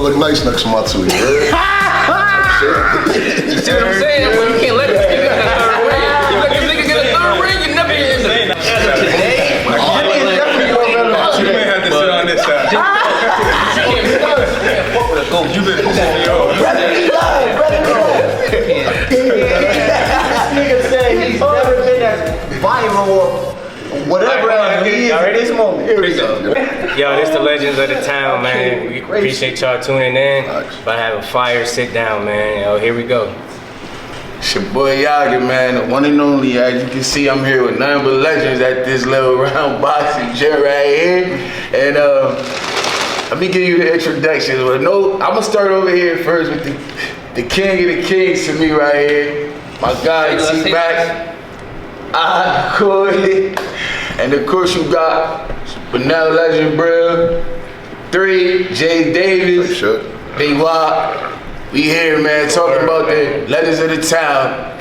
look nice next to my two. You see what I'm saying? Well, you can't let this nigga get a third ring. You let this nigga get a third ring, you never get in the You may have to sit on this side. You better sit This nigga said he's never been as viral or whatever as he is at this moment. Here we go. Yo, this the legends of the town, man. We appreciate y'all tuning in. But have a fire sit down, man. Yo, here we go. It's your boy Yaga, man, the one and only. As you can see, I'm here with none but legends at this little round boxing gym right here. And let me give you the introduction. But no, I'm gonna start over here first with the king of the kings to me right here. My guy, T-Max, Corey, and of course you got Bunnell Legend, bro. 3, Jay Davis, Big Wop. We here, man, talking about the legends of the town.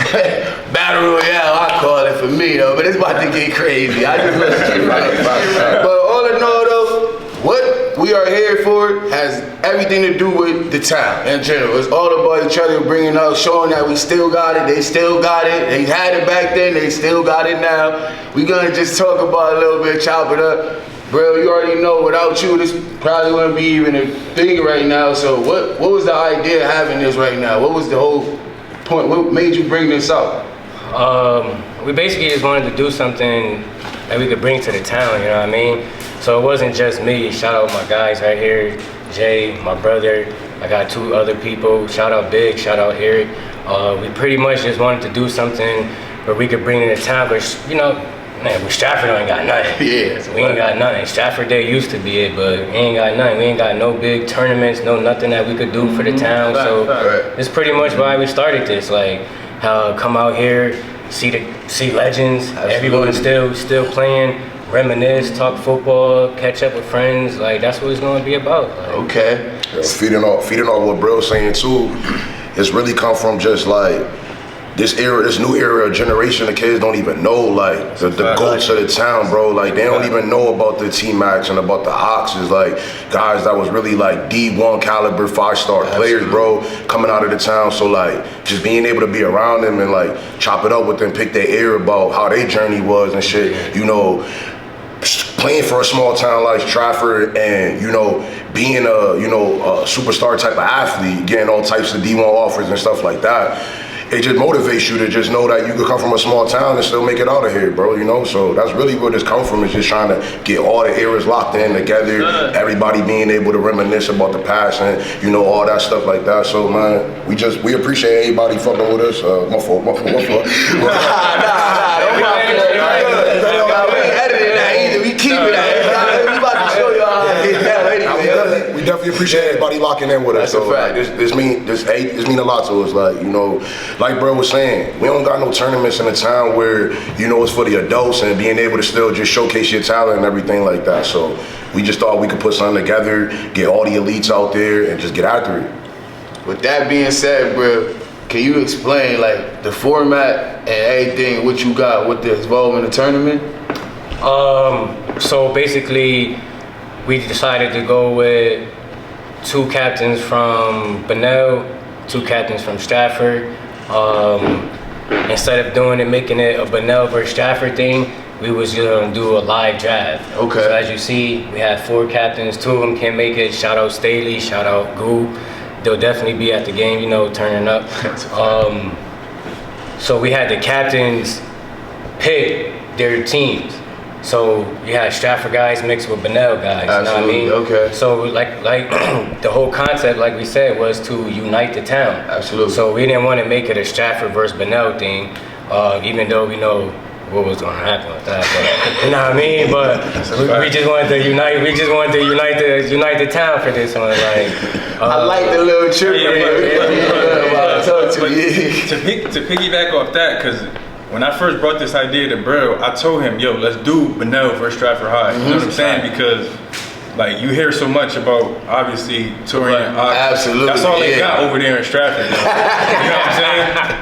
Battle Royale, I call it for me, though, but it's about to get crazy. I just let you But all in all, though, what we are here for has everything to do with the town in general. It's all about each other, bringing out, showing that we still got it, they still got it. They had it back then, they still got it now. We gonna just talk about it a little bit, chop it up. Bro, you already know, without you, this probably wouldn't be even a thing right now. So what was the idea of having this right now? What was the whole point? What made you bring this out? We basically just wanted to do something that we could bring to the town, you know what I mean? So it wasn't just me. Shout out my guys right here, Jay, my brother. I got 2 other people. Shout out Big, shout out Eric. We pretty much just wanted to do something where we could bring it to town, but you know, man, with Stratford ain't got nothing. Yeah. We ain't got nothing. Stratford Day used to be it, but we ain't got nothing. We ain't got no big tournaments, no nothing that we could do for the town. So it's pretty much why we started this. Like, how come out here, see legends, everyone still playing, reminisce, talk football, catch up with friends. Like, that's what it's gonna be about. Like, okay. Feeding off what Brill's saying too, it's really come from just like this new era of generation of kids don't even know like the goats of the town, bro. Like they don't even know about the T-Max and about the Oxes, like guys that was really like D1 caliber 5-star players, bro, coming out of the town. So like just being able to be around them and like chop it up with them, pick their ear about how their journey was and shit, you know, playing for a small town like Stratford and, you know, being a superstar type of athlete, getting all types of D1 offers and stuff like that. It just motivates you to just know that you could come from a small town and still make it out of here, bro, you know? So that's really where this comes from, is just trying to get all the eras locked in together, everybody being able to reminisce about the past and, you know, all that stuff like that. So, man, we appreciate everybody fucking with us. My fault. Nah, don't we keep it out. We about to show you how to get down anyway. We definitely appreciate everybody locking in with us. So like, this mean a lot to us. Like, you know, like bro was saying, we don't got no tournaments in the town where, you know, it's for the adults and being able to still just showcase your talent and everything like that. So we just thought we could put something together, get all the elites out there and just get after it. With that being said, bro, can you explain like the format and everything, what you got with the involvement in the tournament? So basically, we decided to go with 2 captains from Bunnell, 2 captains from Stratford. Instead of making it a Bunnell versus Stratford thing, we was gonna do a live draft. Okay. So as you see, we have 4 captains. 2 of them can't make it. Shout out Staley, shout out Goo. They'll definitely be at the game, you know, turning up. So we had the captains pick their teams. So you had Stratford guys mixed with Bunnell guys, Absolutely. You know what I mean? Okay. So like the whole concept, like we said, was to unite the town. Absolutely. So we didn't want to make it a Stratford versus Bunnell thing, even though we know what was gonna happen with that. But, you know what I mean? But we just wanted to unite. We just wanted to unite the town for this one. Like I like the little trip. To piggyback off that, because when I first brought this idea to Brill, I told him, yo, let's do Bunnell versus Stratford High. You know what I'm saying? Because like you hear so much about obviously Torian. Absolutely. That's all they got over there in Stratford. You know what I'm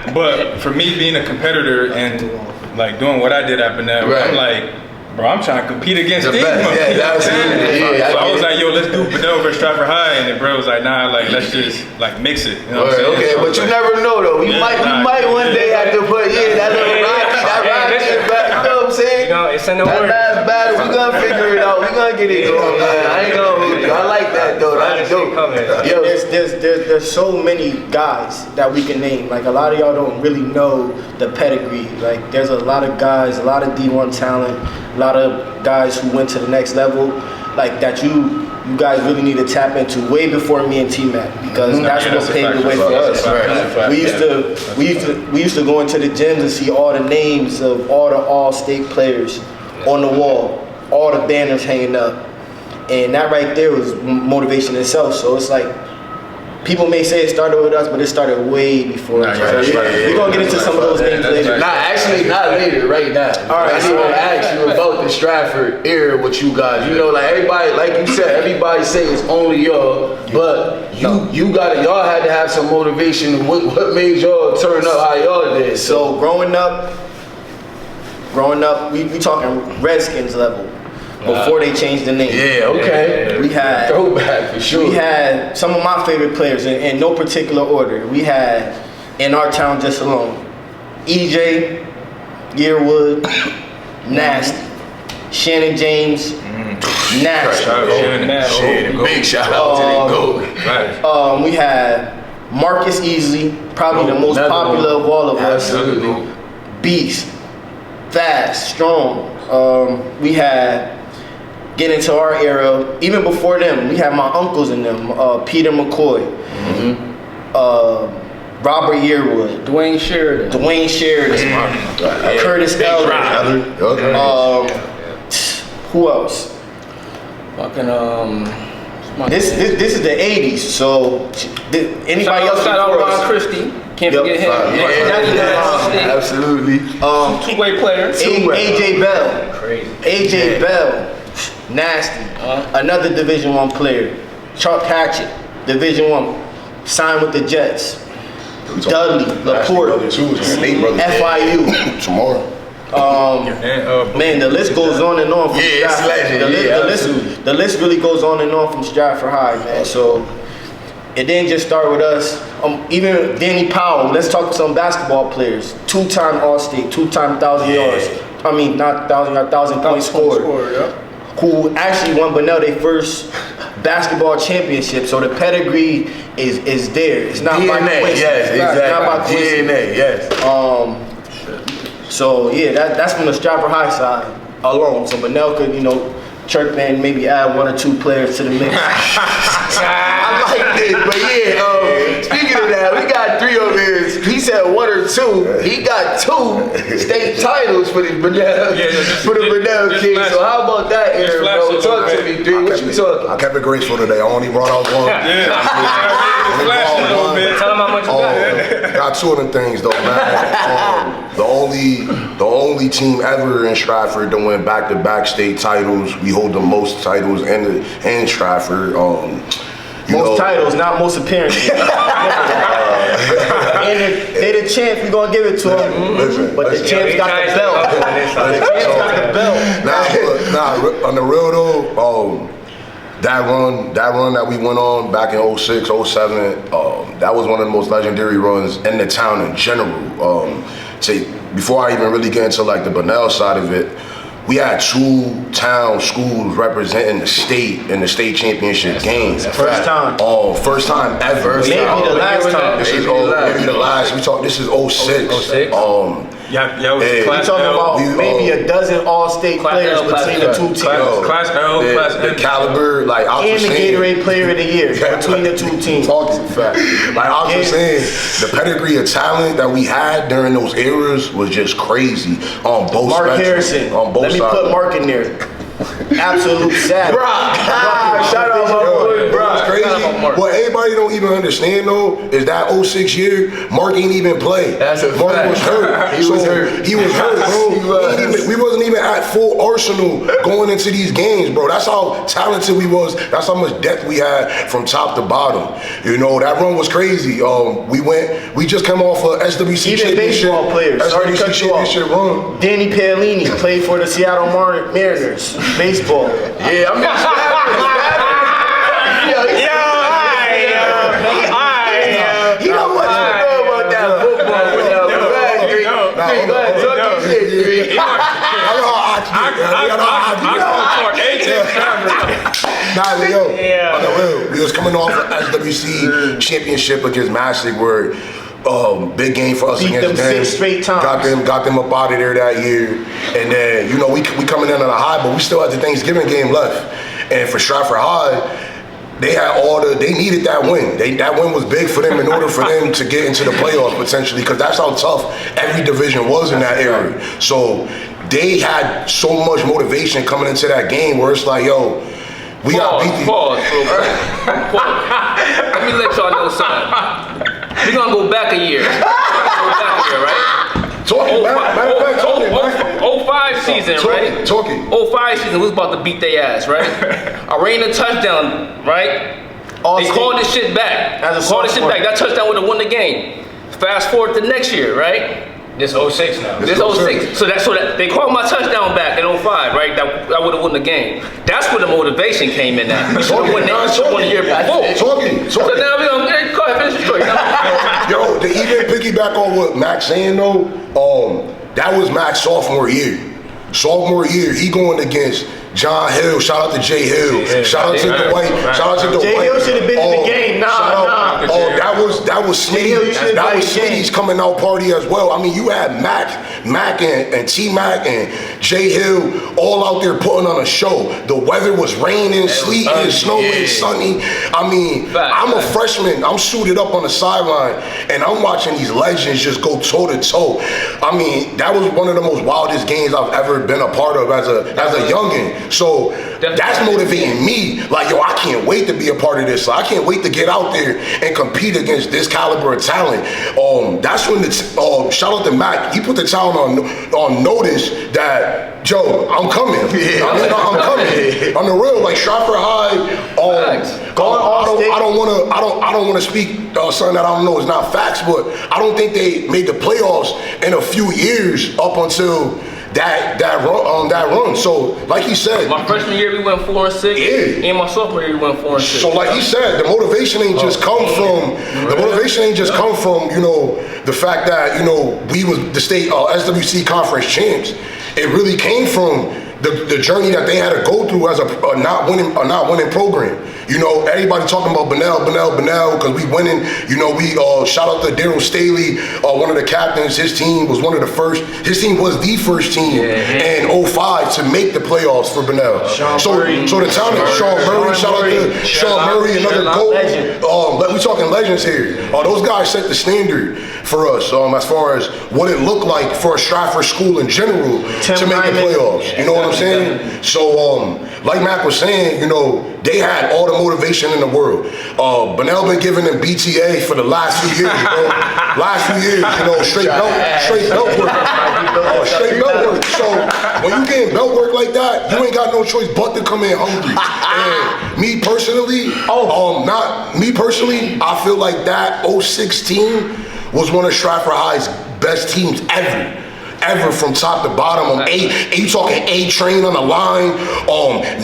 saying? But for me being a competitor and like doing what I did at Bunnell, I'm like, Bro, I'm trying to compete against The these best. motherfuckers, Yeah, you know what I'm saying? absolutely. Yeah, So I I was get like, yo, let's do Benel versus Stratford High, and then bro was like, nah, like let's just like mix it. You know what I'm saying? Okay, So I but was you like, never know though. We Yeah, might nah, one day have to put that little rocket, back. You know what I'm saying? You know, it's in the That works. last battle, we gonna figure it out. We gonna get it going, man. I ain't gonna hold you. I like that though. That's dope. Yo, There's so many guys that we can name. Like a lot of y'all don't really know the pedigree. Like there's a lot of guys, a lot of D1 talent, a lot of guys who went to the next level. Like that you guys really need to tap into way before me and T-Mac because that's Yeah, what that's a paved fact. the way for That's a us. fact. That's a fact. We used to go into the gyms and see all the names of all the all-state players on the wall, all the banners hanging up. And that right there was motivation itself. So it's like, people may say it started with us, but it started way before us. We're going to get into some of those names later. nah, actually not later, right now. All right, I just want to ask you about the Stratford era with you guys. You know, like everybody, like you said, everybody say it's only y'all, but y'all had to have some motivation. What made y'all turn up how y'all did? So growing up, we talking Redskins level before they changed the name. Yeah, okay. We had Throwback for sure. We had some of my favorite players in no particular order. We had in our town just alone, EJ, Yearwood, Nasty, Shannon James, Nasty. Big shout out to the GOAT. We had Marcus Easley, probably the most another popular of all of us. Absolutely. Beast, fast, strong. We had, get into our era, even before them, we had my uncles in them, Peter McCoy, Robert Yearwood, Dwayne Sheridan. Curtis Elder. Who else? Fucking This is the 80s, so anybody else shout out before Ron us? Christie. Can't Yep. forget him. Absolutely. Two-way player. AJ Bell. Crazy. AJ Bell, nasty. Another Division I player. Chuck Hatchett, Division I, signed with the Jets. Dudley, Laporte, FIU. Tomorrow. Man, the list goes on and on from Yeah, it's Stratford. legend. The list really goes on and on from Stratford High, man. So it didn't just start with us. Even Danny Powell, let's talk some basketball players. Two-time All-State, two-time 1,000 yards. I mean, not 1,000 yards, 1,000 points scored. Who actually won Bunnell their first basketball championship. So the pedigree is there. It's not by DNA, coincidence. yes, It's not by exactly. coincidence. DNA, yes. So yeah, that's from the Stratford High side alone. So Bunnell could, chirp in, maybe add one or two players to the mix. I like this, but yeah, speaking of that, we got 3 over here. He said 1 or 2. He got 2 state titles for the Bunnell, for the Bunnell kids. So how about that, Aaron, bro? Talk to me, dude. What you talking? I kept it graceful today. I only brought out one. Tell them how much you got. Got 2 of them things though, man. The only team ever in Stratford to win back-to-back state titles. We hold the most titles in Stratford. Most titles, not most appearances. And they the champs, we gonna give it to them. Listen, But the champs got the belt. The champs got the belt. Nah, on the real though, that run that we went on back in 06, 07, that was one of the most legendary runs in the town in general. Before I even really get into like the Bunnell side of it, we had 2 town schools representing the state in the state championship games. First time. Oh, first time ever. Maybe the last time. This is maybe the last. This is 06. 06? Y'all was Yeah. class We're talking L. about maybe a dozen all-state players L, class between the L. 2 teams. Class L, class The N. caliber, like I was And the saying. Gatorade Player of the Year between the 2 teams. Talking fact. Like I was just saying, the pedigree of talent that we had during those eras was just crazy on both Mark spectrums, Harrison. on both Let me sides. put Mark in there. Absolute savage. Shout out my boy, bro. It's crazy. What everybody don't even understand though is that 06 year, Mark ain't even play. That's a Mark fact. was hurt. He was hurt. He was hurt, bro. He was. We wasn't even at full arsenal going into these games, bro. That's how talented we was. That's how much depth we had from top to bottom. You know, that run was crazy. We just came off a SWC Even championship. baseball players. Sorry to SWC cut you off. championship run. Danny Paolini played for the Seattle Mariners. Baseball. Yeah, I'm He don't want you to know about that football without go ahead, Drake. Go ahead, talk your shit, Drake. We was coming off an SWC championship against Magic, where big game for us Beat against them 6 straight times. Got them up out of there that year, and then we coming in on a high, but we still had the Thanksgiving game left, and for Stratford High. They had they needed that win. That win was big for them in order for them to get into the playoffs potentially, because that's how tough every division was in that area. So they had so much motivation coming into that game where it's like, yo, we got beat. Pause. Let me let y'all know something. We're gonna go back a year. Right? Talking, matter of fact, talking, 05 season, right? Talking. 05 season, we was about to beat their ass, right? Arena touchdown, right? They called this shit back. That touchdown would have won the game. Fast forward to next year, right? This 06 now. This 06. So that's what they called my touchdown back in 05, right? That would have won the game. That's where the motivation came in at. We should have won the year before. Talking. So now we're going to go ahead, finish the story. Yo, to even piggyback on what Mac's saying though, that was Mac's sophomore year. Sophomore year, he going against John Hill. Shout out to Jay Hill. Shout out to Dwight. Shout out to Dwight. Jay Hill should have been in the game. That was Smitty. That was Smitty's coming out party as well. I mean, you had Mac and T-Mac and Jay Hill all out there putting on a show. The weather was raining, sleeting, snowing, sunny. I mean, I'm a freshman. I'm suited up on the sideline, and I'm watching these legends just go toe to toe. I mean, that was one of the most wildest games I've ever been a part of as a youngin'. So that's motivating me. Like, yo, I can't wait to be a part of this. So I can't wait to get out there and compete against this caliber of talent. That's when shout out to Mac. He put the talent on notice that, Joe, I'm coming. I'm coming. On the real, like Stratford High. I don't want to speak something that I don't know is not facts, but I don't think they made the playoffs in a few years up until that run. So like he said, my freshman year we went 4-6. Yeah. And my sophomore year we went 4-6. So like he said, the motivation ain't just come from the fact that we was the state SWC conference champs. It really came from the journey that they had to go through as a not winning program. Everybody talking about Bunnell, because we winning. We shout out to Daryl Staley, one of the captains. His team was the first team in 05 to make the playoffs for Bunnell. So the talent, Sean Murray, shout out to Sean Murray, another GOAT. We talking legends here. Those guys set the standard for us as far as what it looked like for a Stratford school in general to make the playoffs. You know what I'm saying? So like Mac was saying, they had all the motivation in the world. Bunnell been giving them BTA for the last few years, straight belt work. Straight belt work. So when you getting belt work like that, you ain't got no choice but to come in hungry. And me personally, I feel like that 06 team was one of Stratford High's best teams ever from top to bottom. You talking A-Train on the line,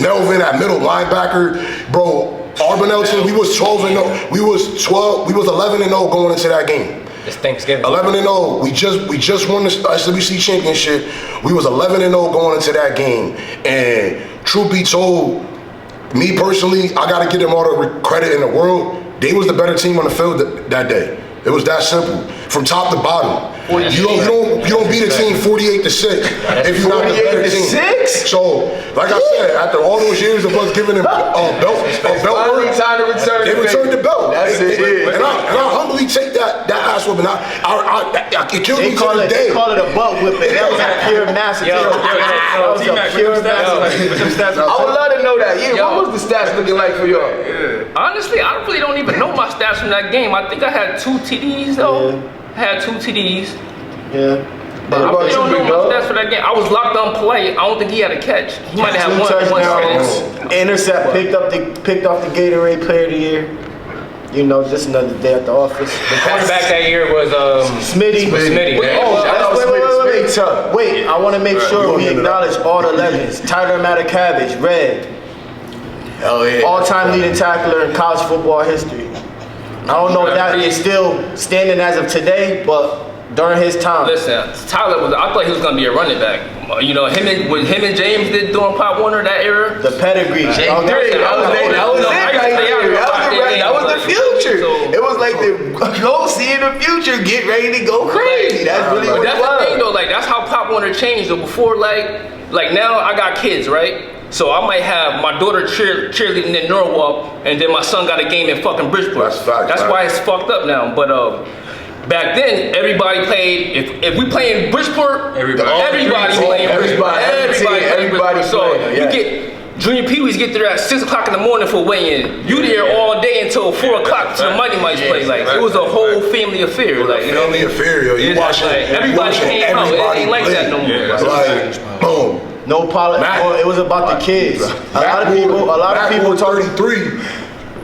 Melvin at middle linebacker. Bro, our Bunnell team, we was 12-0. We was 11-0 going into that game. It's Thanksgiving. 11-0. We just won the SWC championship. We was 11-0 going into that game. And truth be told, me personally, I gotta give them all the credit in the world. They was the better team on the field that day. It was that simple, from top to bottom. You don't beat a team 48-6 if you're not the better team. 48-6? So, like I said, after all those years of us giving them belt work, time to return they returned the belt. That's it. And I really take that ass whooping. It killed me to this day. They call it a butt whipping. That was a pure massacre. That was a pure massacre. I would love to know that. Yeah, what was the stats looking like for y'all? Honestly, I really don't even know my stats from that game. I think I had 2 TDs though. Yeah. Had 2 TDs. Yeah. But I really don't know my stats for that game. I was locked on play. I don't think he had a catch. He might have had 2 one touchdowns. catch. Intercept. Picked off the Gatorade Player of the Year. You know, just another day at the office. The quarterback that year was Smitty. Smitty. Wait, wait. I want to make sure we acknowledge all the legends. Tyler Matakavich, Red. Oh yeah. All-time leading tackler in college football history. I don't know if that is still standing as of today, but during his time. Listen, Tyler I thought he was gonna be a running back. You know, him and James did doing Pop Warner that era. The pedigree. That was the future. It was like the go see in the future, get ready to go crazy. That's really what it That's the thing was. though, like that's how Pop Warner changed. So before like now I got kids, right? So I might have my daughter cheerleading in Norwalk, and then my son got a game in fucking Bridgeport. That's fact, That's man. why it's fucked up now. But back then, everybody played. If we play in Bridgeport, everybody playing. Everybody So playing, you get junior peewees get there at 6 o'clock in the morning for weigh-in. You there all day until 4 o'clock to the Mighty Mice play. Like it was a whole family affair. Like you know, Family affair, yo. You It's watching like, everybody came out. It ain't like that no more. Like, boom. No politics. It was about the kids. A lot of people talking. 33.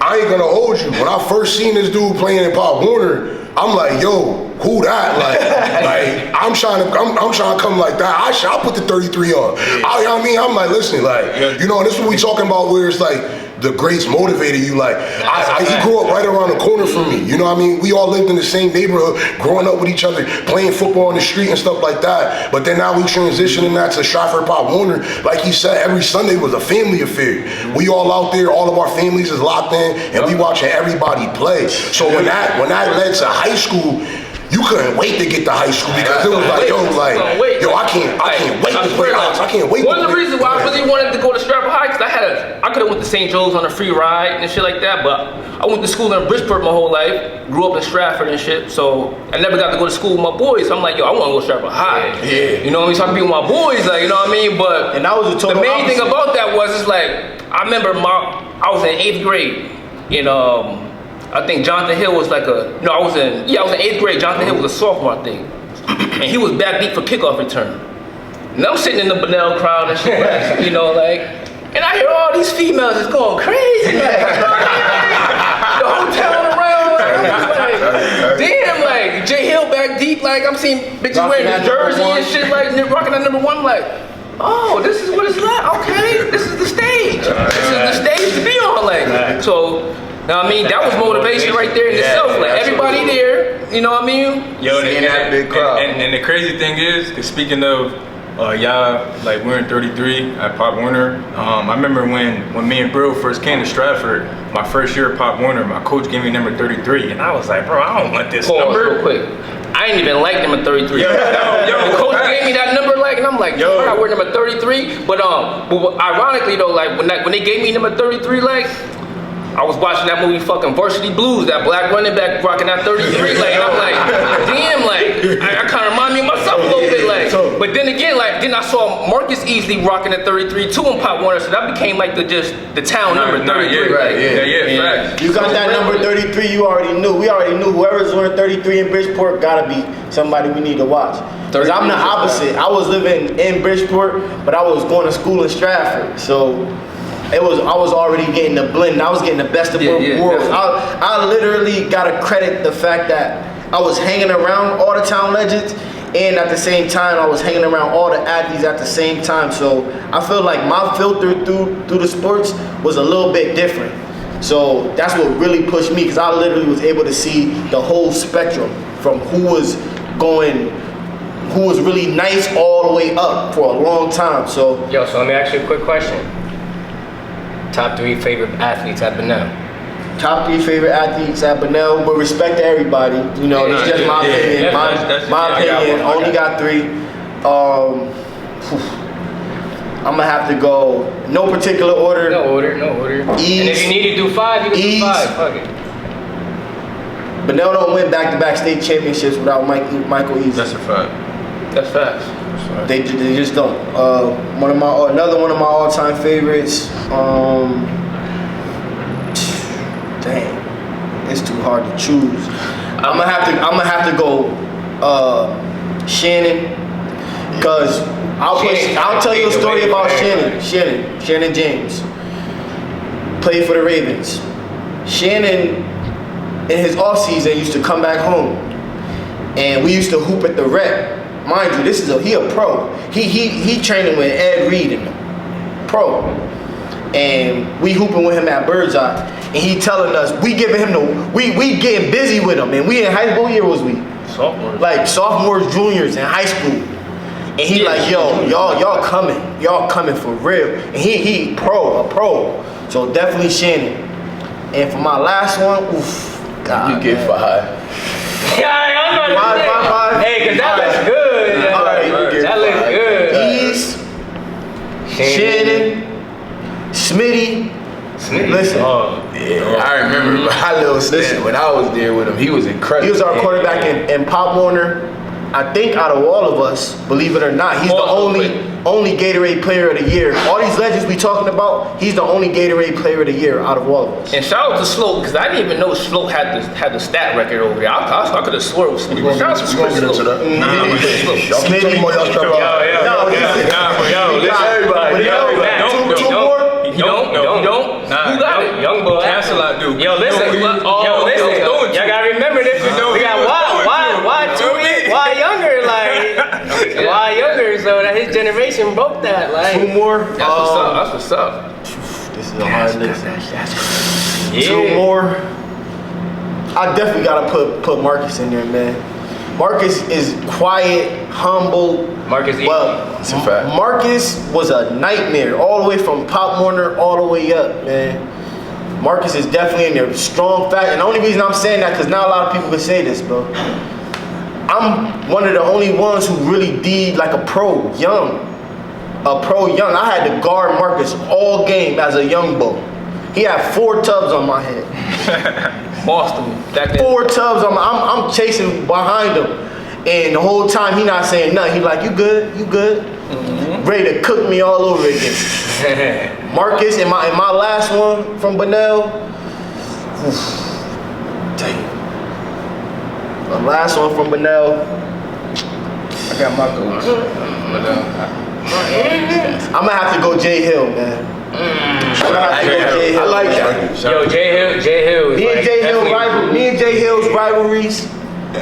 I ain't gonna hold you. When I first seen this dude playing in Pop Warner, I'm like, yo, who that? Like I'm trying to come like that. I'll put the 33 on. You know what I mean? I'm like, listen, like, you know, this is what we talking about where it's like the greats motivated you. Like, he grew up right around the corner from me. You know what I mean? We all lived in the same neighborhood, growing up with each other, playing football on the street and stuff like that. But then now we transitioning that to Stratford Pop Warner. Like he said, every Sunday was a family affair. We all out there, all of our families is locked in, and we watching everybody play. So when that led to high school, you couldn't wait to get to high school because it was like, yo, I can't wait to play Ox. I can't wait. One of the reasons why I really wanted to go to Stratford High, because I could have went to St. Joe's on a free ride and shit like that, but I went to school in Bridgeport my whole life, grew up in Stratford and shit, so I never got to go to school with my boys. So I'm like, yo, I want to go to Stratford High. Yeah. You know what I mean? So I can be with my boys, like, you know what I mean? But And that was a total the main thing opposite. about that was, it's like, I remember I was in 8th grade, in I think Jonathan Hill was I was in 8th grade. Jonathan Hill was a sophomore, I think. And he was back deep for kickoff return. And I'm sitting in the Bunnell crowd and shit, like, you know, like, and I hear all these females just going crazy, like, the whole town around, like, I'm just like, damn, like, Jay Hill back deep, like, I'm seeing bitches wearing the jersey and shit, like, rocking that #1, I'm like, oh, this is what it's like, okay, this is the stage. This is the stage to be on, like, so. Now, I mean, that was motivation right there in itself. Like, everybody there, you know what I mean? Yo, In that big crowd. And the crazy thing is, because speaking of y'all, like, we're in 33 at Pop Warner. I remember when me and Bro first came to Stratford, my first year at Pop Warner, my coach gave me number 33. And I was like, bro, I don't want this Pause number. real quick. I ain't even like number 33. Yo, the coach gave me that number, like, and I'm like, yo, I wear number 33. But ironically though, like when they gave me number 33, like, I was watching that movie fucking Varsity Blues, that black running back rocking that 33, like, and I'm like, damn, like, I kind of remind me of myself a little bit, like, but then again, like, then I saw Marcus Easley rocking at 33 too in Pop Warner, so that became like the town number 33, right, like, yeah, facts. You got that number 33, you already knew. We already knew whoever's wearing 33 in Bridgeport gotta be somebody we need to watch. Because I'm the opposite. I was living in Bridgeport, but I was going to school in Stratford. So I was already getting the blend. I was getting the best of both worlds. I literally gotta credit the fact that I was hanging around all the town legends, and at the same time I was hanging around all the athletes at the same time. So I feel like my filter through the sports was a little bit different. So that's what really pushed me, because I literally was able to see the whole spectrum from who was really nice all the way up for a long time. So Yo, so let me ask you a quick question. Top 3 favorite athletes at Bunnell. top 3 favorite athletes at Bunnell, with respect to everybody. You know, it's just my opinion. My opinion. Only got 3. I'm gonna have to go. No particular order. No order. East, and if you need to do 5, you can do East. 5. Fuck it. Bunnell don't win back-to-back state championships without Michael Easley. That's a fact. That's facts. They just don't. Another one of my all-time favorites. Dang, it's too hard to choose. I'm gonna have to go Shannon, cause I'll tell you a story about Shannon James. Played for the Ravens. Shannon, in his off season, used to come back home, and we used to hoop at the Rec. Mind you, he a pro. He training with Ed Reed and them. Pro. And we hooping with him at Birdseye. And he telling us, we giving him we getting busy with him. And we in high school, what year was we? Sophomores. Like sophomores, juniors in high school. And he like, yo, y'all coming for real. And he a pro. So definitely Shannon. And for my last one, oof, God. You get 5. Yeah, I'm gonna Five. Hey, cause that looks good. All right, you get That looks good. East, Shannon, Smitty. Listen, Oh, Yeah, I remember my little stint when I was there with him. He was incredible. he was our quarterback in Pop Warner. I think out of all of us, believe it or not, he's the only Gatorade Player of the Year. All these legends we talking about, he's the only Gatorade Player of the Year out of all of us. And shout out to Sloat, because I didn't even know Sloat had the stat record over there. I could have swore it was Sloat. Shout out to We gonna get into that. Y'all keep talking about y'all strap out. You don't? Nah, Who got it? Young boy. Cancel dude. Yo, listen. Y'all gotta remember this. We got why younger? Like, why younger? So that his generation broke that. Like, 2 more. That's what's up. This is a hard list. yeah. 2 more. I definitely gotta put Marcus in there, man. Marcus is quiet, humble. Marcus E. Well, It's a fact. Marcus was a nightmare all the way from Pop Warner all the way up, man. Marcus is definitely in there. Strong fact. And the only reason I'm saying that, because not a lot of people can say this, bro. I'm one of the only ones who really did like a pro young. I had to guard Marcus all game as a young bull. He had 4 tubs on my head. Boston. Back then. 4 tubs on I'm chasing behind him. And the whole time he not saying nothing. He like, you good? Mm-hmm. Ready to cook me all over again. Marcus, in my last one from Bunnell. Damn. My last one from Bunnell. I got my goals. I'm gonna have to go Jay Hill, man. I'm gonna have to go Jay Hill. I like that. Yo, Jay Hill. Me and Jay Hill's rivalries,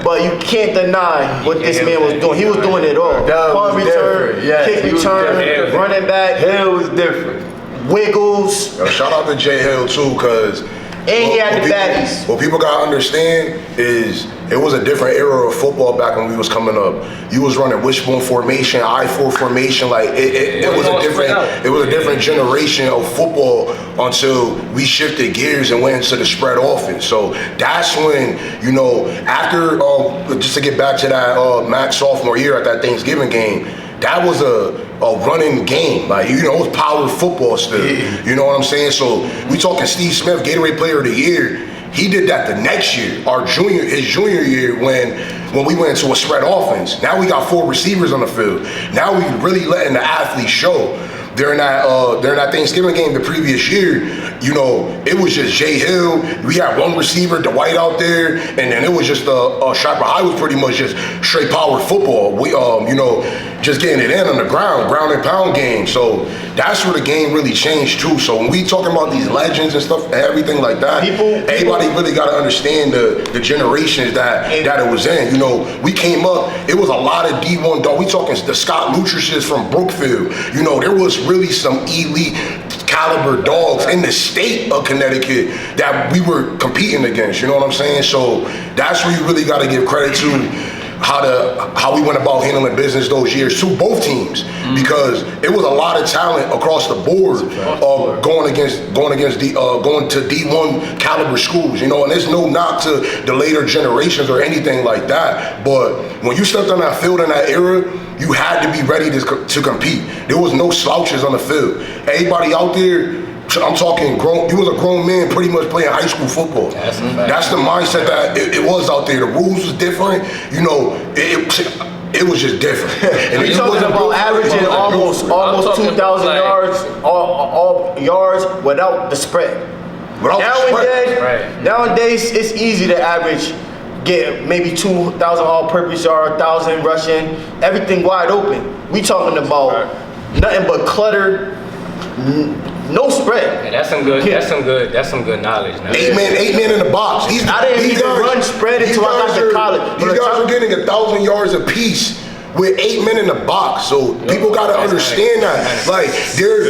but you can't deny what this man was doing. He was doing it all. Punt return, kick return, running back. Hill was different. Wiggles. Yo, shout out to Jay Hill too, cause And he had the baddies. What people gotta understand is it was a different era of football back when we was coming up. You was running wishbone formation, I-4 formation, like it was a different generation of football until we shifted gears and went into the spread offense. So that's when, you know, after just to get back to that Max sophomore year at that Thanksgiving game, that was a running game. Like, you know, it was power football still. You know what I'm saying? So we talking Steve Smith, Gatorade Player of the Year. He did that the next year, his junior year, when we went into a spread offense. Now we got 4 receivers on the field. Now we really letting the athletes show. During that Thanksgiving game the previous year, you know, it was just Jay Hill. We had 1 receiver, Dwight out there, and then it was just Stratford High was pretty much just straight power football. We, you know, just getting it in on the ground and pound game. So that's where the game really changed too. So when we talking about these legends and stuff, everything like that, everybody really got to understand the generations that it was in. You know, we came up, it was a lot of D1 dog. We talking the Scott Lutriches from Brookfield. You know, there was really some elite caliber dogs in the state of Connecticut that we were competing against. You know what I'm saying? So that's where you really got to give credit to how we went about handling business those years to both teams, because it was a lot of talent across the board going to D1 caliber schools, you know, and there's no knock to the later generations or anything like that, but when you stepped on that field in that era, you had to be ready to compete. There was no slouches on the field. Everybody out there I'm talking grown. You was a grown man, pretty much playing high school football. That's the mindset that it was out there. The rules was different. You know, it was just different. And You're talking about averaging almost 2,000 yards, all yards without the spread. Nowadays, it's easy to average, get maybe 2,000 all-purpose yard, 1,000 rushing, everything wide open. We talking about nothing but clutter, no spread. Yeah, that's some good. That's some good knowledge. Now. Eight men in the box. I didn't even run spread until I got to college. These guys are getting 1,000 yards apiece with 8 men in the box. So people gotta understand that. Like you're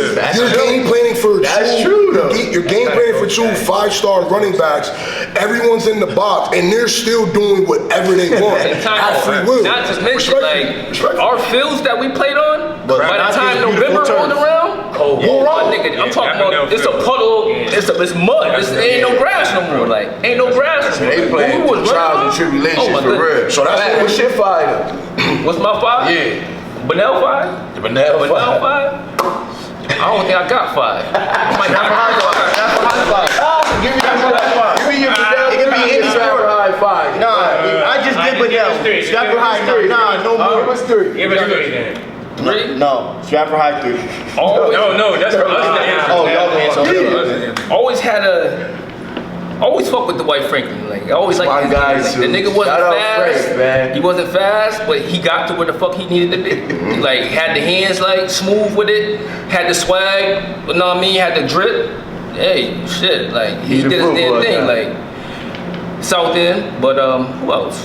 game planning for you're game planning for 2 5-star running backs. Everyone's in the box and they're still doing whatever they want. Have free will. Not just mention like our fields that we played on. By the time November rolled around, my nigga, I'm talking about it's a puddle. It's mud. It ain't no grass no more. Like ain't no grass. They playing trials and tribulations for real. So that's what's your 5 What's my 5? Yeah. Benel 5? The Benel 5. I don't think I got 5. I might not have 5. Give me your Benel. It could be any Stratford High 5. Nah, I just did Benel. Stratford High, nah, no more. What's 3? Give us 3 then. 3? No, Stratford High 3. Oh, No, that's for us. Always fuck with Dwight Franklin. Like I always like My his guy, like, too. the nigga wasn't Shout out fast. Frank, man. He wasn't fast, but he got to where the fuck he needed to be. Like had the hands like smooth with it, had the swag, you know what I mean? Had the drip. Hey, shit, like he did his damn thing. Like South End, but who else?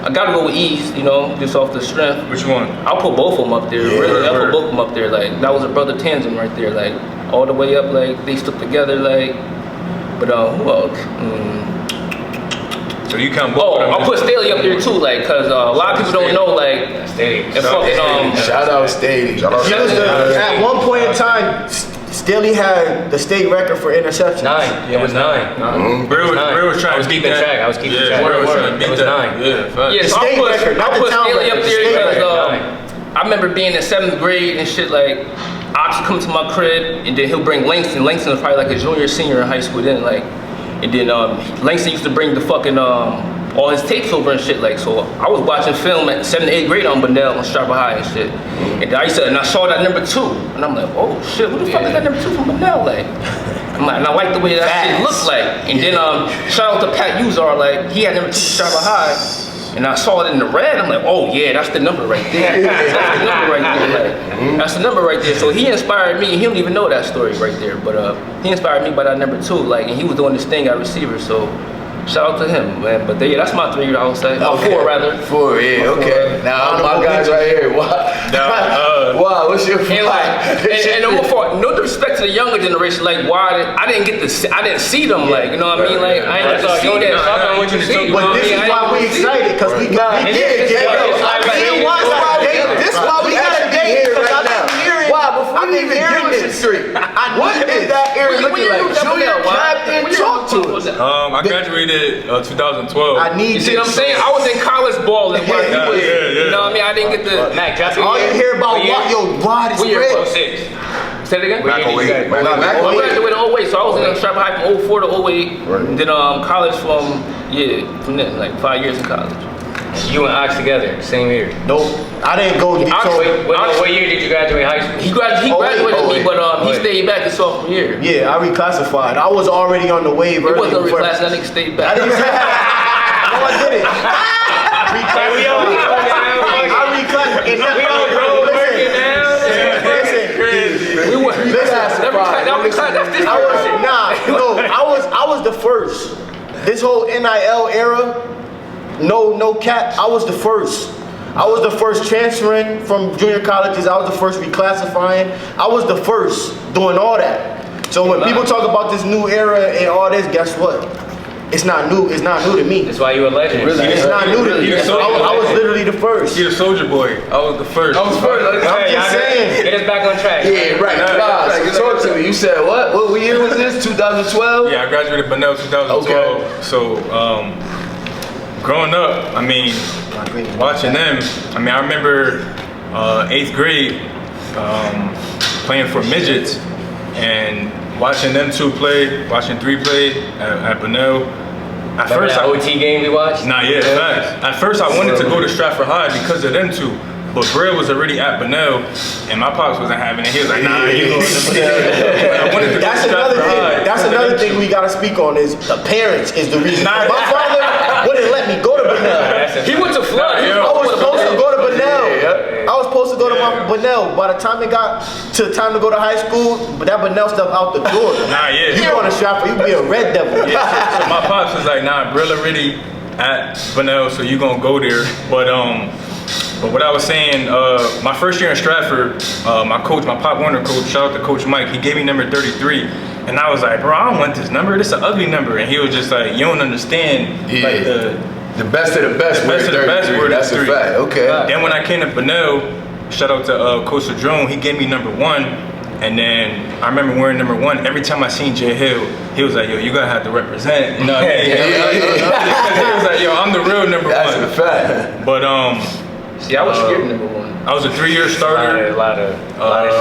I gotta go with East, you know, just off the strength. Which one? I'll put both of them up there. Really, I'll put both of them up there. Like that was a brother tandem right there. Like all the way up, like they stuck together. Like, but who else? So you count both of them? I'll put Staley up there too. Like, cause a lot of people don't know. Like, Staley. and fucking Shout out Staley. At one point in time, Staley had the state record for interceptions. 9. It was 9. Bro was trying to beat that. track. I was keeping track. Bro was trying to beat It was that. 9. yeah. So state record, not I'll the put town Staley up record, there state because record. I remember being in 7th grade and shit. Like, Ox would come to my crib and then he'll bring Langston. Langston was probably like a junior, senior in high school then. Like, and then Langston used to bring the fucking all his tapes over and shit. Like, so I was watching film at 7th, 8th grade on Benel on Stratford High and shit. And I saw that number 2, and I'm like, oh shit, who the fuck is that number 2 from Benel? Like, I'm like, and I like the way that shit looked like. And then shout out to Pat Uzar, like he had number 2 for Stratford High, and I saw it in the red. I'm like, oh yeah, that's the number right there. That's the number right there. Like, that's the number right there. So he inspired me. He don't even know that story right there, but he inspired me by that number 2. Like, and he was doing this thing at receiver. So shout out to him, man. But yeah, that's my 3, I would say. Okay. 4 rather. 4, yeah, okay. Now my guys right here. Wow, what's your 5? And no disrespect to the younger generation, like why I didn't see them, like, you know what I mean, like I ain't get to see that. But this is why we excited, cause we did. This is why we gotta be here right now. Wow, before we even get this straight, what is that area looking like? Junior captain, talk to us. I graduated 2012. I need You see what I'm saying? I was in college balling. You know what I mean? I didn't get the. Mac, drop all you hear about wide What year? spread. 06. Say it again. What year did you graduate? I graduated in 08, so I was in Stratford High from 04 to 08. And then college from then, like 5 years in college. You and Ox together, same year. Nope, I didn't go. What year did you graduate high school? He graduated me, but he stayed back his sophomore year. Yeah, I reclassified. I was already on the wave. It wasn't a reclass, that nigga stayed back. I didn't. No, I didn't. I was the first. This whole NIL era, no cap. I was the first. I was the first transferring from junior colleges. I was the first reclassifying. I was the first doing all that. So when people talk about this new era and all this, guess what? It's not new. It's not new to me. That's why you a legend. Really? It's not new to me. I was literally the first. You're a soldier boy. I was the first. I'm just saying. Get us back on track. Yeah, right. So talk to me. You said what? What year was this? 2012? Yeah, I graduated Benel 2012. Okay. So, growing up, I mean, watching them, I mean, I remember 8th grade playing for midgets. and watching them two play, watching 3 play at Bunnell. At Remember first, that OT game we watched? Nah, yeah, facts. At first, I wanted to go to Stratford High because of them two. But Brill was already at Bunnell, and my pops wasn't having it. He was like, nah, you going to Bunnell. I wanted to go to Stratford High. That's another thing we gotta speak on is the parents is the reason. My father wouldn't let me go to Bunnell. He went to Flood. Nah, He yo. I was supposed to go to Bunnell. Yeah. I was supposed to go to my Bunnell. By the time it got to time to go to high school, but that Bunnell stuff out the door. Nah, yeah. You going to Stratford, you be a Red Devil. Yeah, so my pops was like, nah, Brill already at Bunnell, so you gonna go there. But what I was saying, my first year in Stratford, my coach, my Pop Warner coach, shout out to Coach Mike, he gave me number 33. And I was like, bro, I don't want this number. This is an ugly number. And he was just like, you don't understand. Yeah. Like The best of the best. The best of the best were the That's a 3. fact. Okay. Then when I came to Bunnell, shout out to Coach Sadrone, he gave me number 1. And then I remember wearing number 1. Every time I seen Jay Hill, he was like, yo, you gotta have to represent. You know what I mean? He was like, yo, I'm the real number 1. That's a fact. But See, I was scared of number 1. I was a 3-year starter. A lot of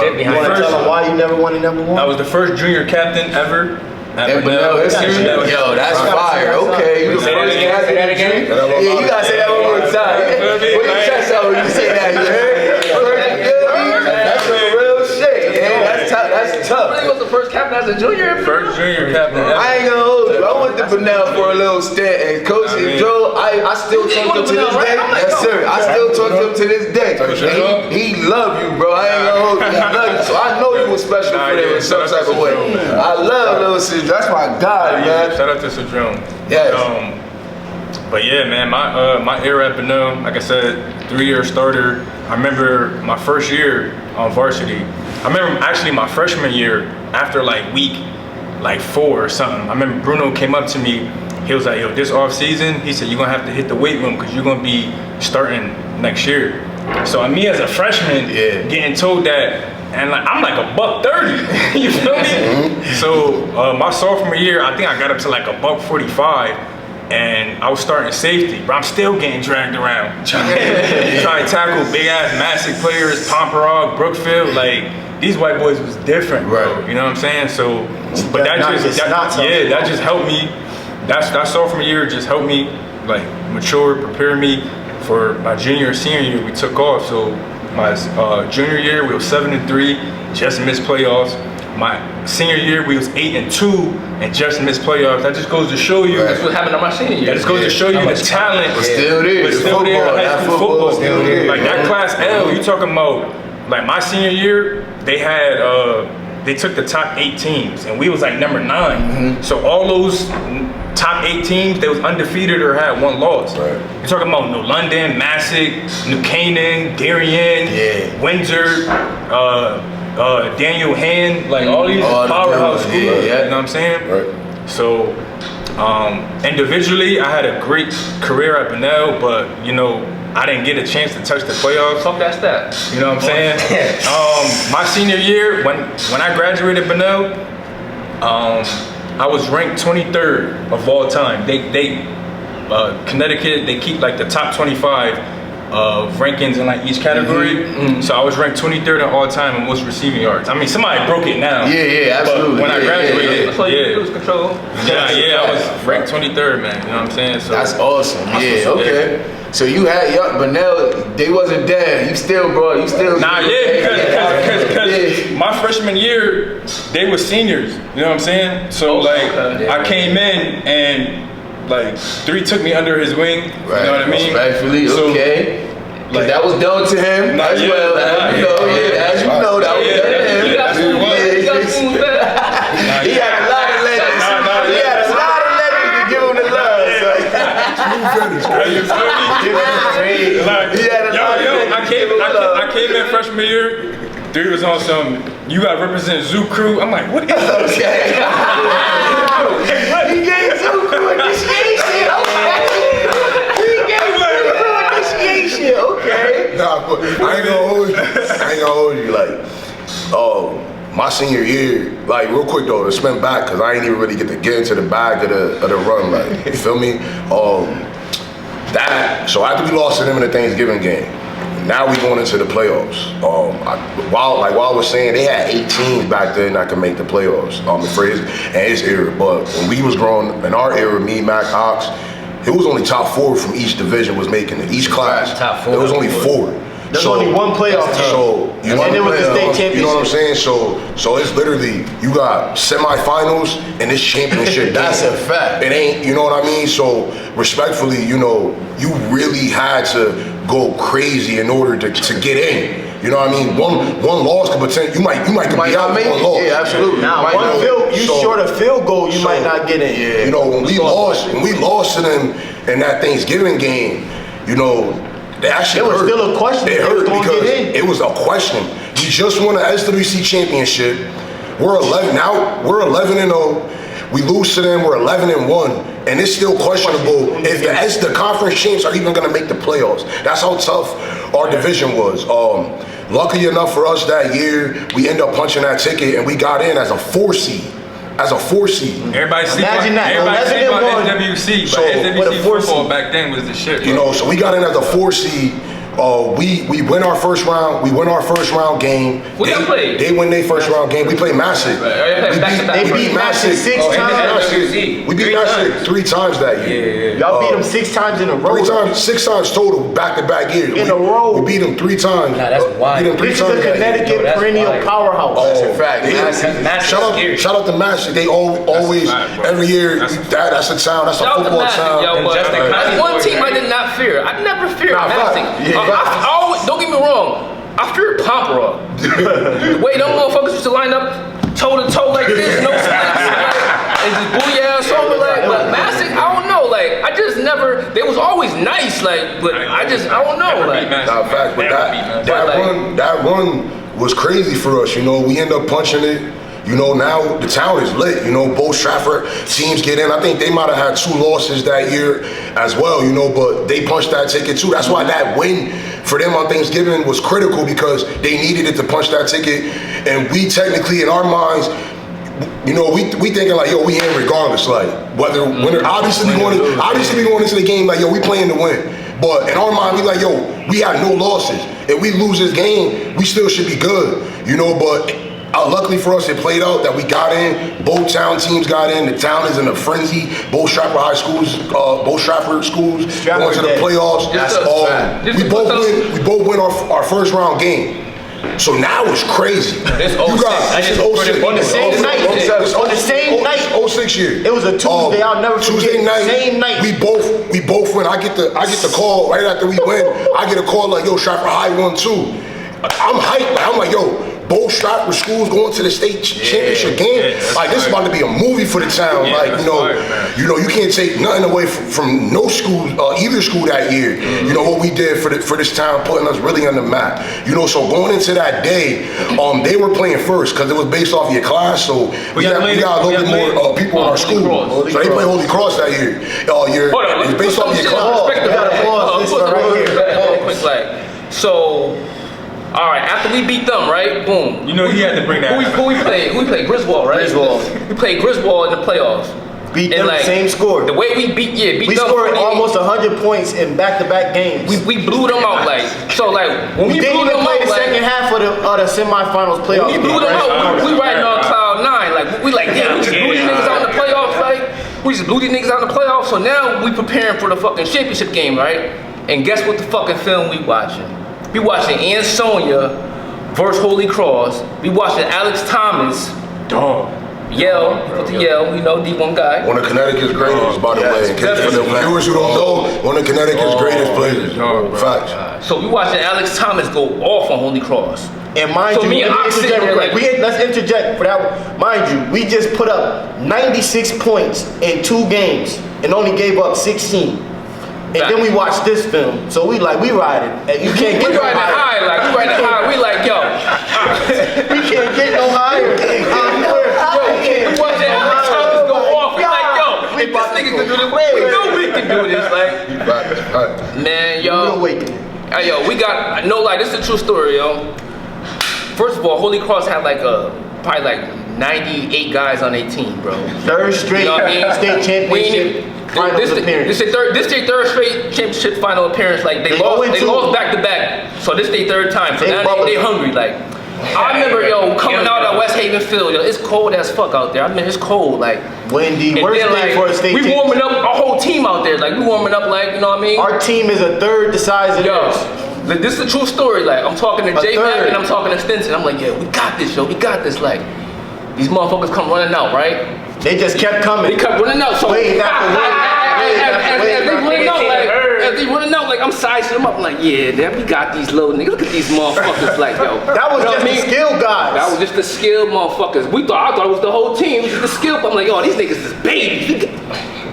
shit You behind want to it. tell them why you never wanted number 1? I was the first junior captain ever at And Bunnell history. Yo, that's fire. Okay. You the Say that first again, guy say that again. Yeah, you gotta say that one more time. Put your chest out when you say that. You heard? That's some real shit. Yeah, that's tough. That's I tough. was the first captain as a junior. First junior captain ever. I ain't gonna hold you. I went to Bunnell for a little stint, and Coach Joe, I still You did talk to him go to to this Bunnell, right? day. I'm like, Yes, sir. I still talk to him to this day. And he love you, bro. I ain't gonna hold you. He love you. So I know you was special Nah, for them yeah, in some shout out type to of way. Sadrone, man. I love Lil Sis. That's my guy, man. Shout out to Sadrone. Yes. But yeah, man, my era at Bunnell, like I said, 3-year starter. I remember my first year on varsity. I remember actually my freshman year, after like week 4 or something. I remember Bruno came up to me. He was like, yo, this off season, he said, you're gonna have to hit the weight room because you're gonna be starting next year. So me as a freshman, getting told that, and like I'm like $130, you feel me? So my sophomore year, I think I got up to like $145. And I was starting safety, but I'm still getting dragged around. trying to tackle big ass massive players, Pomperog, Brookfield. Like these white boys was different, bro. Right. You know what I'm saying? So, but that just helped me. That sophomore year just helped me like mature, prepare me for my junior and senior year. We took off. So my junior year we was 7-3, just missed playoffs. My senior year, we was 8-2 and just missed playoffs. That just goes to show you. That's what happened on my senior year. That just goes to show you the talent. But still there. But The still there. football, High that school football still there. Like that class L, you talking about? Like my senior year, they had they took the top 8 teams, and we was like number 9. So all those top 8 teams, they was undefeated or had 1 loss. Right. You're talking about New London, Massac, New Canaan, Darien, Windsor. Daniel Hand, like all these powerhouse schools, you know what I'm saying? Right. So, individually, I had a great career at Bunnell, but you know, I didn't get a chance to touch the playoffs. Fuck that stat. You know what I'm saying? My senior year, when I graduated Bunnell, I was ranked 23rd of all time. They Connecticut, they keep like the top 25 rankings in like each category. So I was ranked 23rd in all time in most receiving yards. I mean, somebody broke it now. Yeah, absolutely. But when I graduated, That's all you do is control. I was ranked 23rd, man. You know what I'm saying? So That's awesome. Yeah, what's up. okay. So you had Bunnell, they wasn't dead. You still. Nah, because my freshman year, they were seniors. You know what I'm saying? So I came in and like 3 took me under his wing. Right. You know what I mean? Respectfully, So, okay. like- that was done to him Nah, as yeah, well. As you know, as you know, that was done to him. You got smooth, you got smooth that. He had a lot of legends. He had a lot of legends to give him the love. You feel me? Like, He had a lot of legends I to give him the love. came in freshman year. 3 was on some. You got to represent Zoo Crew. I'm like, what is this? Okay. He gave Zuku initiation. Okay. He gave Zuku initiation. Okay. Nah, but I ain't gonna hold you. Like, my senior year, like real quick though, to spin back, cause I ain't even really get to get into the bag of the run. Like, you feel me? So after we lost to them in the Thanksgiving game, now we going into the playoffs. While I was saying, they had 8 teams back then that could make the playoffs. For his era, but when we was growing in our era, me, Mac, Ox, it was only top 4 from each division was making it. Each class, Top 4. There was only 4. There's only one playoff team. So you and it was the state championship. You know what I'm saying? So it's literally you got semifinals and this championship. That's game. a fact. It ain't, you know what I mean? So respectfully, you know, you really had to go crazy in order to get in. You know what I mean? One loss could potentially you might be out make with one it. loss. Yeah, absolutely. Now, Might not. short a field goal, you might not get in. Yeah. You know, when we lost to them in that Thanksgiving game, you know, they actually It was hurt. still a question It if they hurt was gonna because get in. it was a question. We just won the SWC championship. We're 11 now. We're 11-0. We lose to them. We're 11-1, and it's still questionable if the conference champs are even going to make the playoffs. That's how tough our division was. Lucky enough for us that year, we ended up punching that ticket, and we got in as a 4 seed. Everybody sleep on Imagine that. SWC, So, but with a SWC 4 football seed. back then was the shit, bro. You know, so we got in as a 4 seed. We win our first round. We win our first round game. Who y'all played? They win their first round game. We played Massive. Right, back-to-back. We beat Massive 6 Oh, times. SWC. We beat Massive 3 times that year. Y'all beat them 6 times in a row. 6 times total, back-to-back years. In a row. We beat them 3 times. Nah, that's wild. Beat them 3 This is times a that year. Connecticut Yo, that's perennial fire. powerhouse. That's a fact. Massive. Shout out to Massive. They always, fact, bro. every year, that's a town, that's a Shout out to football Massive, town. yo, but just the that's Cali one boys, team I right? did not fear. I never feared Nah, Massive. fact. Yeah, I always, don't get me wrong, I feared Pompera. The way them motherfuckers used to line up toe to toe like this, no splits, and just booyah something but Massive, I don't know, like I just never. They was always nice, like, but I don't know, like. Nah, facts, but Like- that run was crazy for us. You know, we end up punching it. You know, now the town is lit. You know, both Stratford teams get in. I think they might have had 2 losses that year as well, you know, but they punched that ticket too. That's why that win for them on Thanksgiving was critical because they needed it to punch that ticket. And we technically, in our minds, you know, we thinking like, yo, we in regardless. Like, whether winner, obviously we going into the game like, yo, we playing to win. But in our mind, we like, yo, we have no losses. If we lose this game, we still should be good, you know, but luckily for us, it played out that we got in. Both town teams got in. The town is in a frenzy. Both Stratford High schools, both Stratford schools going to the playoffs. That's a fact. We both win our first round game. So now it's crazy. It's You 06. got- I just it's put it 06. on the same night. It's On the same night. 06 year. It was a Tuesday, I'll never forget. Tuesday night. Same night. We both win. I get the call right after we win. I get a call like, yo, Stratford High won too. I'm hyped. I'm like, yo, both Stratford schools going to the state championship game. yeah, Like this is about to be a movie for the town. Yeah, like that's fire, man. you can't take nothing away from no school, either school that year. Mm-hmm. You know what we did for this town, putting us really on the map. You know, so going into that day, they were playing first because it was based off your class. So we got a little bit more people in our school. Cross. So they played Holy Cross that year. Hold on, It's based off your class. We gotta pause this one right here. Quick, like, so, all right. After we beat them, right? Boom. You know he had to bring that. Who we played? We played Griswold, right? Griswold. We played Griswold in the playoffs. Beat And, them, same score. The way we beat We them. scored 48. almost 100 points in back-to-back games. We blew them out, like, so, like, when We we didn't blew even them play out, the like, second half of the semifinals playoffs. we blew them out. We riding on cloud 9, like, we like, yeah, we just blew these niggas out in the playoffs, like, we just blew these niggas out in the playoffs. So now we preparing for the fucking championship game, right? And guess what the fucking film we watching? We watching Ansonia versus Holy Cross. We watching Alex Thomas. Yale, put the Yale, you know, D1 guy. One of Connecticut's greatest, by the way. In case for the definitely. viewers who don't know, one of Connecticut's greatest players. Facts. So we watching Alex Thomas go off on Holy Cross. And mind So you, me and let me Ox interject sitting real there quick. Let's interject for that one. Mind you, we just put up 96 points in 2 games and only gave up 16. And then we watched this film. So we riding. And you can't get We no riding higher. high, like, we riding high. We like, yo, We can't get no higher. we watching Alex Thomas go off. We like, yo, if this about to nigga go can do this, crazy. we know we can do this. Like, Facts. man, Real yo, awakening. hey, yo, we got, no lie, this is a true story, yo. First of all, Holy Cross had like probably like 98 guys on their team, bro. Third straight You know what I mean? state championship. finals appearance. This their third straight championship final appearance. Like they lost back to back. So this their third time. So now they hungry. Like I remember coming out of West Haven Field. It's cold as fuck out there. I mean it's cold. Like windy. Worst day for a state we warming up our whole team out there. Like we warming up like you know what I mean. Our team is a third the size of theirs. Like, this is a true story. Like I'm talking to J-Mac and I'm talking to Stinson. I'm like, yeah, we got this, yo. We got this. Like these motherfuckers come running out, right? They just kept coming. They kept running out. So as they running out, like I'm sizing them up. I'm like, yeah, we got these little niggas. Look at these motherfuckers. Like, yo, that was just the skill guys. That was just the skill motherfuckers. I thought it was the whole team. It was just the skill. I'm like, yo, these niggas is babies.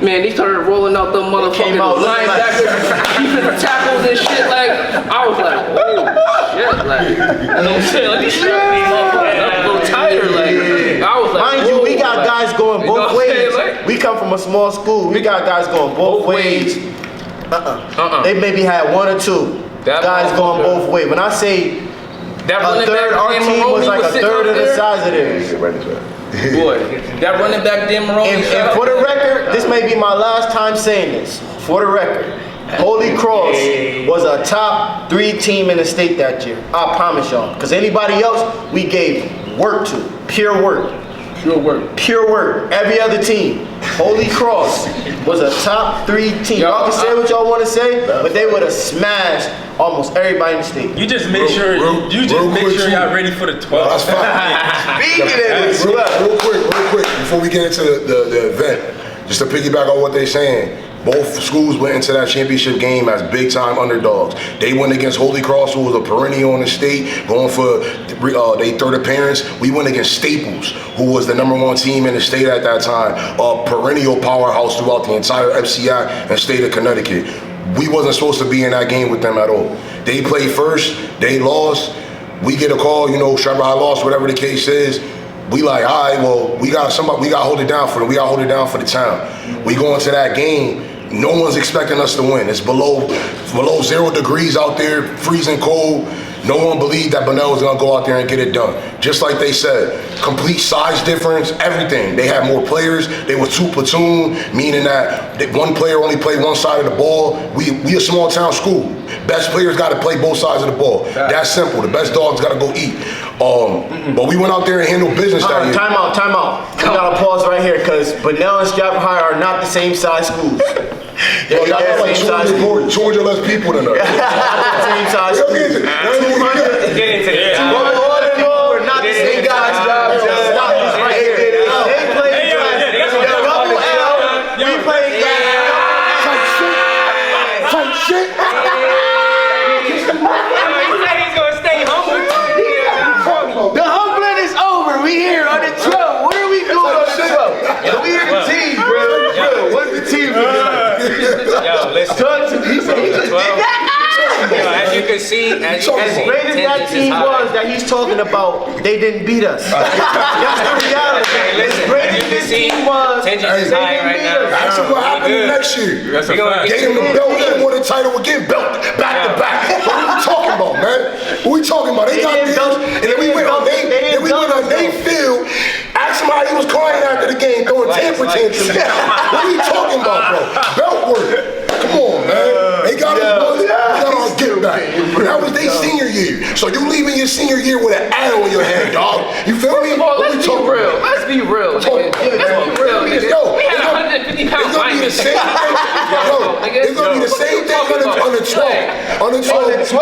Man, they started rolling out them motherfucking linebackers, defensive tackles and shit. Like, I was like, oh shit, like, you know what I'm saying? Like, these motherfuckers up a little tighter. Like, I was like, mind you, we got guys going both ways. Like, we come from a small school. We got guys going both ways. They maybe had one or two guys going both ways. When I say a third, our team was like a third of the size of theirs. Boy, that running back Dan Maroney. And for the record, this may be my last time saying this. For the record, Holy Cross was a top 3 team in the state that year. I promise y'all. Because anybody else, we gave work to. Pure work. Pure work. Pure work. Every other team. Holy Cross was a top 3 team. Y'all can say what y'all want to say, but they would have smashed almost everybody in the state. You just make sure y'all ready for the 12th. Speaking of this, real quick, before we get into the event, just to piggyback on what they're saying. Both schools went into that championship game as big-time underdogs. They went against Holy Cross, who was a perennial in the state, going for their third appearance. We went against Staples, who was the #1 team in the state at that time, a perennial powerhouse throughout the entire FCI and state of Connecticut. We wasn't supposed to be in that game with them at all. They played first, they lost. We get a call, Stratford High lost, whatever the case is. We like, all right, well, we got to hold it down for them. We got to hold it down for the town. We go into that game. No one's expecting us to win. It's below 0 degrees out there, freezing cold. No one believed that Bunnell was gonna go out there and get it done. Just like they said, complete size difference, everything. They had more players. They were 2 platoon, meaning that one player only played one side of the ball. We a small town school. Best players got to play both sides of the ball. That's simple. The best dogs got to go eat. But we went out there and handled business that year. Time out. We gotta pause right here because Bunnell and Stratford High are not the same size schools. Yo, y'all got like 200 less people than us. Same size schools. 200. Get into it. We're not the same guys. Stop this right here. They play double L. We play Type shit. He's gonna stay humble. The humbling is over. We here on the 12. What are we doing on the 12? Yo, we here the team, bro. What's the team doing? Yo, listen. He said he just did that. As you can see, as great as that team was that he's talking about, they didn't beat us. That's the reality. As great as this team was, they didn't beat us. Ask them what happened next year. Gave them the belt, they won the title again, belt back to back. What are we talking about, man? What we talking about? They got this, and then we went on their field. Ask him how he was crying after the game, throwing temper tantrums. What are you talking about, bro? Belt work. Come on, man. They got us, boys. We got our get back. That was their senior year. So you leaving your senior year with an arrow in your head, dog. You feel me? Let's be real. Let's be real. Yo, we had 150 pounds. It's gonna be the same thing. It's gonna be the same thing on the 12th. On the 12th.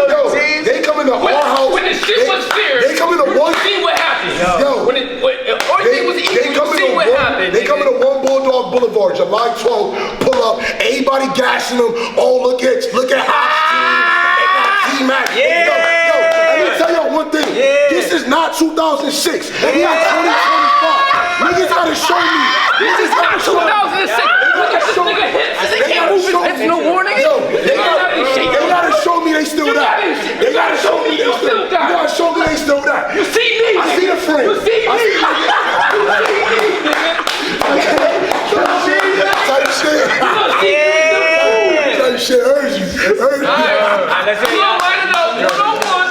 Yo, they come into our house. When the shit was fierce, they come into one. See what happens. Yo, when everything was equal, you see what happened. They come into One Bulldog Boulevard, July 12th. Pull up. Everybody gassing them. Oh, look at Hot's team. They got T-Mac. Yeah. Yo, let me tell y'all one thing. Yeah. This is not 2006. We are 2025. Niggas gotta show me. This is not 2006. Look at this nigga hits. They can't move his hips, no warning. Yo, they gotta show me they still that. They gotta show me they still that. You gotta show me they still that. You see me? I see the frame. You see me? Type shit. Type shit hurts you. Let's You don't want to know. You don't want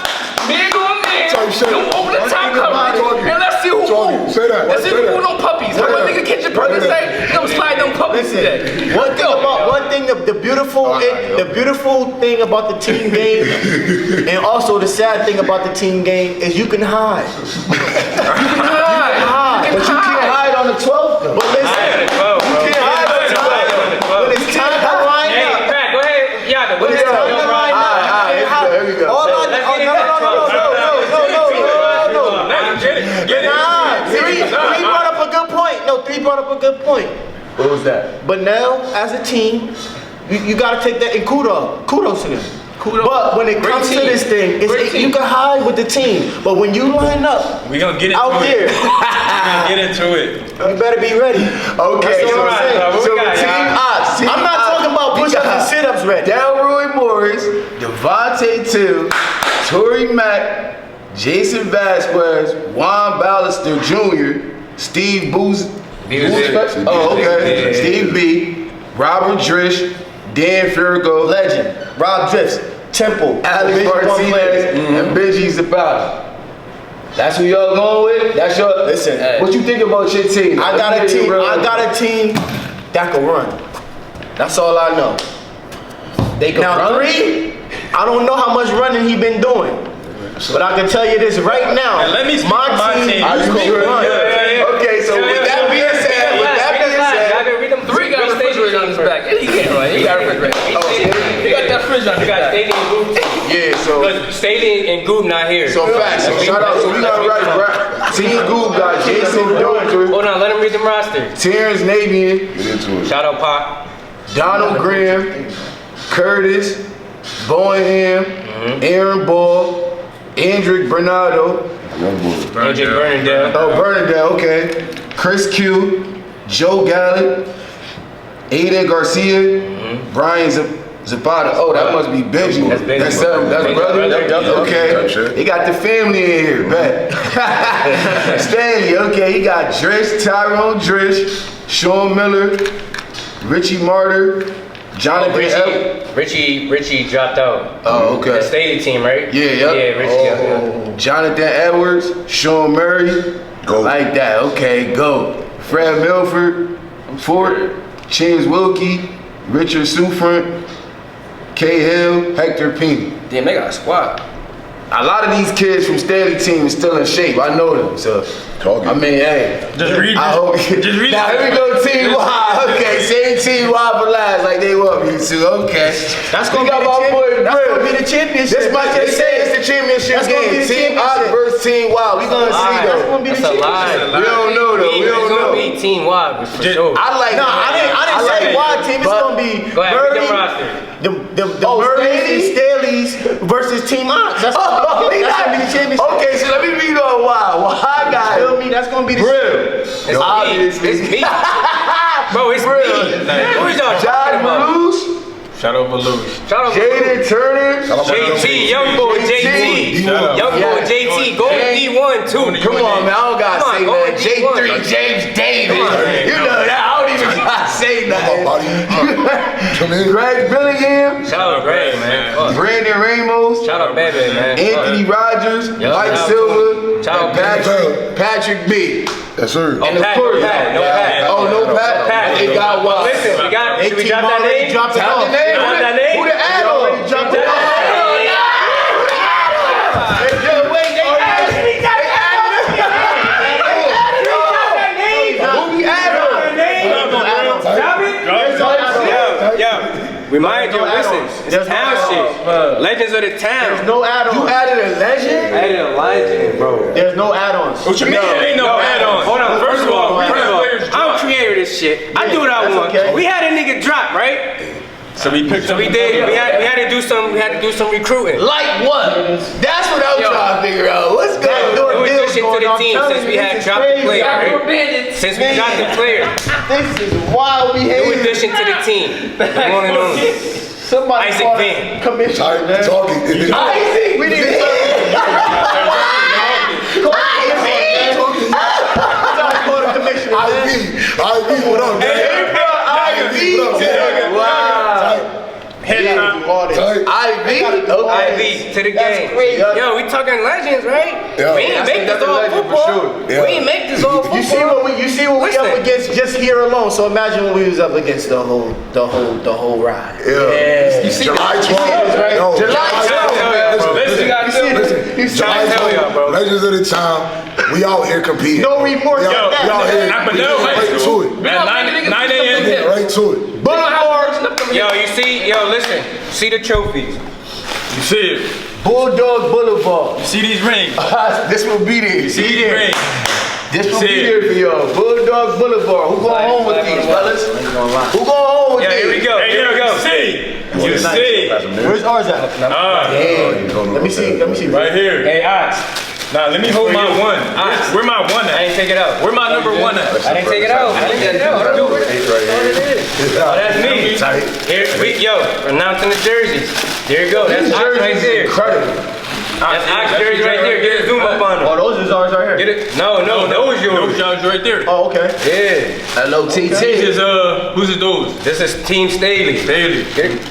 man on man. Type shit. No over the top coverage. And let's see who moves. Say that. Let's see who move them puppies. How my nigga catch your puppies say? Them slide them puppies. Listen, the beautiful thing about the team game, and also the sad thing about the team game is you can hide. But you can't hide on the 12th though. But listen, you can't hide on the 12th. When it's time to line up. Hey, Pat, go ahead. Yeah, When it's time to line up. Here we go. Three brought up a good point. No, three brought up a good point. What was that? But now, as a team, you got to take that and kudos to them. But when it comes to this thing, you can hide with the team. But when you line up, We gonna get into out it. there, We gonna get into it. you better be ready. Okay, That's all I'm saying. so Team Ox. I'm not talking about push-ups and sit-ups ready. Delroy Morris, Devontae Till, Tory Mack, Jason Vasquez, Juan Ballester Jr., Steve Booz. Oh, okay. Yeah. Steve B, Robert Drish, Dan Furico, Legend, Rob Drifts, Temple, Alex Division I Martinez, player. and Benji Zapata. That's who y'all going with? That's your. Listen, What you think about your team? I got a team that can run. That's all I know. They can Now run? 3, I don't know how much running he been doing. But I can tell you this right now. And let me speak my for my team team. Are you can sure? run. Okay, so with that being said, Three got a refrigerator on his back. He can't run. He got a refrigerator. He got that fridge on his You got back. Staley and Goob. yeah, so Because Staley and Goob not here. so facts. So shout out. So we got right. Team Goob got Jason Dozier, Hold on, let him read them roster. Terrence Nabian, Get into it. Shout out Pop. Donald Graham, Curtis, Bowenham, Aaron Ball, Andrick Bernardo, Young boy. AJ Bernadette. oh Bernadette, okay, Chris Q, Joe Gallant, Aiden Garcia, Brian Zapata. Oh, that must be Benji. That's Benji. That's Benji brother. brother. Okay, he got the family in here. Bet. Stanley. Okay, he got Drish, Tyrone Drish, Sean Miller, Richie Martyr, Jonathan. Richie dropped out. Oh, okay. The Staley team, right? Yeah, yep. Yeah, Richie. Yeah. Jonathan Edwards, Sean Murray. Go. Like that. Okay, go. Fred Milford, Fort, Chance Wilkie, Richard Sufrant, K. Hill, Hector Pena. Damn, they got a squad. A lot of these kids from Stanley team is still in shape. I know them. So, Talking. I mean, hey. Just read I this. hope. Just read Now, this. here we go, Team Y. Okay, same Team Y for last, like they want me to. Okay. That's gonna We got be my boy that's Brill. gonna be the championship. This might they say it's the championship That's gonna be game. the Team Oz championship. versus Team Y. We gonna see Lie. though. gonna be the That's a lie. We don't know though. We It's don't gonna know. be Team Y for sure. I like. No, I didn't say like Y it. team. It's But- gonna be Go ahead, read them Murray, roster. the Oh, Murrays and Staley's versus Team Ox. That's gonna be the championship. Okay, so let me read on Y. Y got Feel me? That's gonna be the Brill. It's me. Obviously. It's me. Bro, it's Brill. me. Who is y'all John talking about? Bruce, Shout out Belush. Shout out Jaden Turner. JT, young boy JT. Shout Young boy Yeah. JT, go D1 too. Come on, man. I don't gotta Come on, say go that. with J3, D1. James Davis. Come on, You know that. I don't even gotta say My nothing. body. Come in. Greg Billingham, Shout out Greg, man. Fuck. Brandon Ramos, Shout out Bebe, man. Anthony Rogers, Yeah, Mike shout out Silva, Shout out and Patrick B. Yes, sir. Oh, And of Pat, course, no Pat, no Pat. Oh, no Pat. Pat. It got wild. Listen, we got. Should we drop that name? Dropped it Drop off. the name. Drop that name? Who the add-on? Dropped it Drop off. Remind you, listen, There's it's no town add-ons. shit. Legends of the town. There's no add-ons. You added a legend? Added a legend, bro. There's no add-ons. What you mean? There ain't no add-on. Hold on. First of all, First of all, I'm creator this shit. I do what I that's want. okay. We had a nigga drop, right? So we picked So up. we did. We had to do some. We had to do some recruiting. Like what? That's what I'm Yo. trying to figure out. What's going In on? addition to the team, since we had dropped the player, right? Bandits. Since we dropped the player, This is wild in behavior. addition to the team, the one and only Somebody Isaac call Van. commissioner, Tight man. talking. Isaac, We need to call the commissioner, man. I be what up, man? Hey, bro, I be what up, man? Wow. Head time. all this. Tight. IV. IV to the game. crazy. Yo, we talking legends, right? Yeah. We ain't make this That's a all legend for football. sure. Yeah. We ain't make this all football. You see what we Listen. up against just here alone. So imagine when we was up against the whole ride. Yeah. You see July this? 12th. right? Yo, July 12th. Listen, you gotta tell me. Listen, trying to tell y'all, bro. Legends of the town. We out here competing. No remorse. We Yo, out, we out here. But no, right high to school. it. At 9 a.m. Yeah, right to it. Yo, you see, listen, see the trophies. You see it. Bulldog Boulevard. You see these rings. This will be there. You see these rings. This will See be it. there for y'all. Bulldog Boulevard. Who going home with these, fellas? Who going home with Yeah, these? here we go. Hey, Here we go. You see. Where's ours at? Let me see. Right here. Hey, Ox. Now let me hold my one. Where my one I at? ain't take it out. Where my number one at? I didn't take it out. I didn't take it out. Oh, that's me. Tight. Here, announcing the jerseys. There you go. That's Ox right there. That's Ox jersey right there. Get a zoom up on Oh, them. those is ours right here. Get it? No, those yours. Those yours right there. Oh, okay. Yeah. LOTT. These is who's is those? This is Team Staley. Bailey. Get it?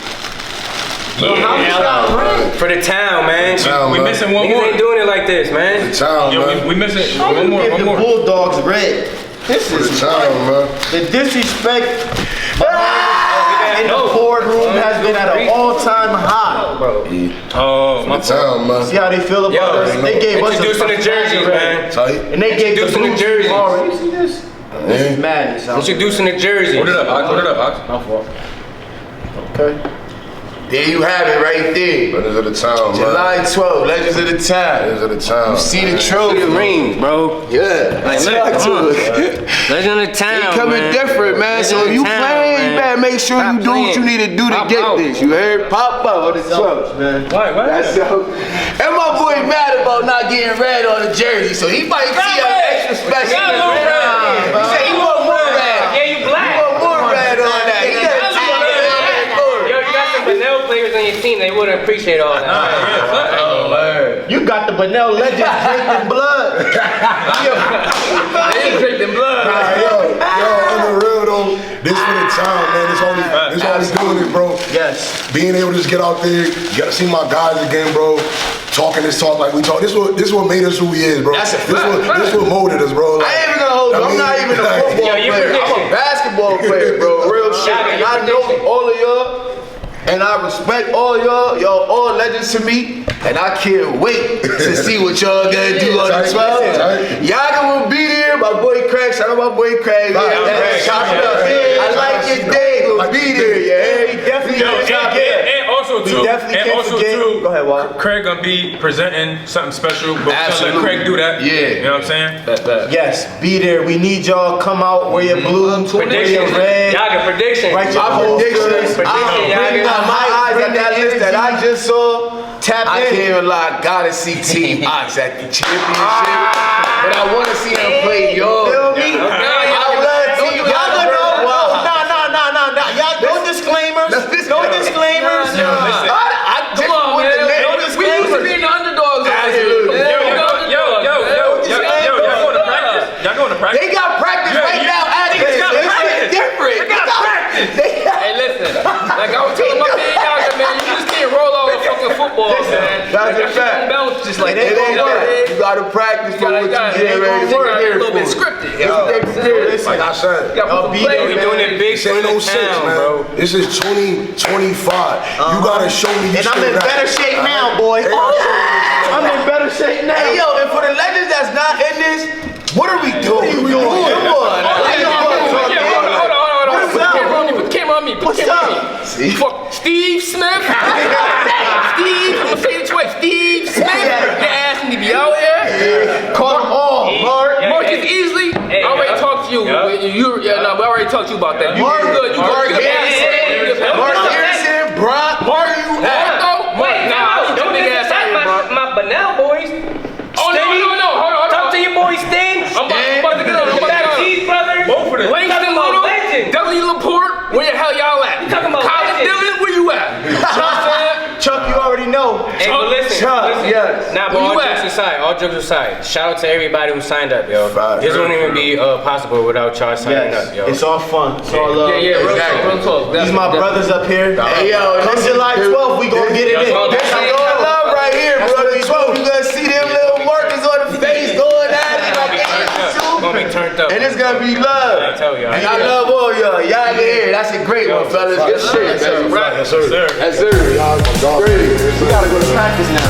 For the town, man. Town, We man. missing one Niggas more. ain't doing it like this, man. Town, Yo, man. we missing How one you more. give One the more. Bulldogs red? This For is the town, man. the disrespect in the boardroom has been at an all-time high. Bro. Oh, my For the town, man. See how they feel about Yo, us? They gave us introducing the jerseys, man. Tight. And they gave the Introducing the blue jerseys. tomorrow. You see this? This is madness. Introducing the jerseys. Hold it up, Ox. Hold it up, Ox. My fault. Okay. There you have it right there. Legends of the town, man. July 12th, Legends of the Town. Legends of the town. You see the man. trophy. The rings, bro. Yeah, Like, talk look, to come on. it. Legend of the town, They coming man. different, man. Legend So of if the you town, playing, you man. better make sure Stop you do what you playing. need to do to Pop get out. this. You heard? Pop out on the 12th. Man. What? That's so. And my boy mad about not getting red on the jersey, so he might see us extra special. Got more red. He said he want more red. Yeah, you black. He want more red on that. He got Yo, you got some Bonnell players on your team. They wouldn't appreciate all that. You got the Bonnell legends drinking blood. They ain't drinking blood. Nah, yo, on the real though, this for the town, man. This only doing it, bro. Yes. Being able to just get out there, get to see my guys again, bro. Talking this talk like we talk. This what made us who we is, bro. That's a This what molded us, bro. Like, I ain't even gonna hold you. I'm not even a football Yo, your player. I'm prediction. a basketball player, bro. Real shit. Yeah, And your I know prediction. all of y'all. And I respect all y'all. Y'all all legends to me. And I can't wait to see what y'all gonna do on the Tight, 12th. tight. Yaga will be there. My boy Craig. Shout out my boy Craig. Right, Yeah, Craig. shout out. I like his day. Will be there. Yeah. He definitely Yo, can't forget. and also We too, definitely and can't also forget. too, Go ahead, Walt. Craig gonna be presenting something special, but we're gonna Absolutely. let Craig do that. Yeah. You know what I'm saying? Yes, be there. We need y'all. Come out. Wear your blue. Wear your Prediction. red. Y'all got prediction. Write your My predictions. posters. I'm Yaga. bringing out my eyes at that list that I just saw. Tap I in. can't even lie, gotta see Team Ox at the championship. But I wanna see them play y'all. Feel me? I love Team Y'all Ox. know. Nah. Y'all no disclaimers. No disclaimers. Come on, man. We used to be the underdogs. Absolutely. Y'all going to practice? They got practice right now at Niggas got this. practice. It's different. They got practice. Hey, listen. Like I was telling my man, y'all, man, you just can't roll out a fucking football, man. That's a Like, fact. bounce just like It that. ain't gonna work. You gotta practice for what you gotta get ready to work a prepare little bit for. scripted. like I said, You gotta put some be plays there, We in doing there. it big this for ain't the 06, town, man. bro. This is 2025. You gotta show me you And I'm still in got better it. shape now, boy. I'm in better shape now. Hey yo, and for the legends that's not in this, what are we doing? we doing? Come on. Put the camera on me. Put the camera on me. See? Fuck Steve Smith. Steve, I'm gonna say it twice. Steve Smith. Your ass need to be out here. Call them all. Marcus Easley. I already talked to you. We already talked to you about that. You good. You Mark good. Harrison. Mark Harrison, Brock. Don't big ass out here, bro. My Bonnell boys. Oh no. Hold on. Talk to your boy Sting. I'm about to get on. Cheese brothers. Both of them. Langston Talking about Little, legends. Dudley Laporte, where the hell y'all at? You talking about Colin legends. Dillon, where you at? You know what I'm saying? Chuck, you already know. Hey, but listen, yes. Nah, but Where all you jokes at? aside, shout out to everybody who signed up, yo. Facts. This wouldn't even be possible without y'all signing Yes, up, yo. it's all fun. It's all love. Yeah, real Exactly. talk, real talk. These my Definitely. brothers up here. Hey, yo, Come July 12th, we gonna get it in. That's This is all love right here, That's bro. what we You do. gonna see them little markers on the face going at it like It's gonna be turned up. and it's gonna be I love. tell y'all. And I love all y'all. Y'all can hear. That's a great one, fellas. Good shit, man. Yes, sir. That's it. Great. We gotta go to practice now.